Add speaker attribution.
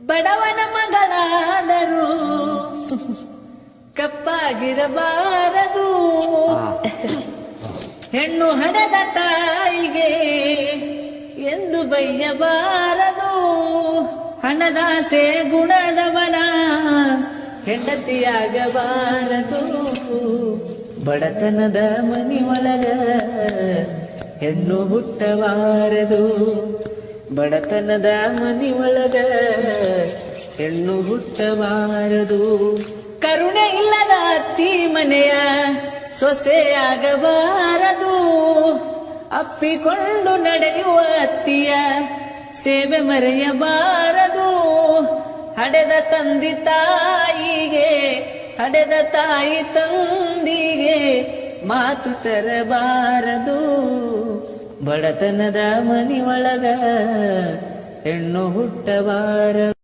Speaker 1: ಬಡವನ ಮಗಳಾದರೂ ಕಪ್ಪಾಗಿರಬಾರದು. ಹೆಣ್ಣು ಹಡೆದ ತಾಯಿಗೆ ಎಂದು ಬೈಯಬಾರದು. ಹಣದಾಸೆ ಗುಣದವನ ಹೆಂಡತಿಯಾಗಬಾರದು. ಬಡತನದ ಮನಿಯೊಳಗ ಹೆಣ್ಣು ಹುಟ್ಟಬಾರದು. ಬಡತನದ ಮನಿಯೊಳಗ ಹೆಣ್ಣು ಹುಟ್ಟಬಾರದು. ಕರುಣೆ ಇಲ್ಲದ ಅತ್ತಿ ಮನೆಯ ಸೊಸೆಯಾಗಬಾರದು. ಅಪ್ಪಿಕೊಂಡು ನಡೆಯುವ ಅತ್ತಿಯ ಸೇವೆ ಮರೆಯಬಾರದು. ಹಡೆದ ತಂದಿ ತಾಯಿಗೆ ಹಡೆದ ತಾಯಿ ತಂದಿಗೆ ಮಾತು ತರಬಾರದು. ಬಡತನದ ಮನಿಯೊಳಗ ಹೆಣ್ಣು ಹುಟ್ಟಬಾರದು.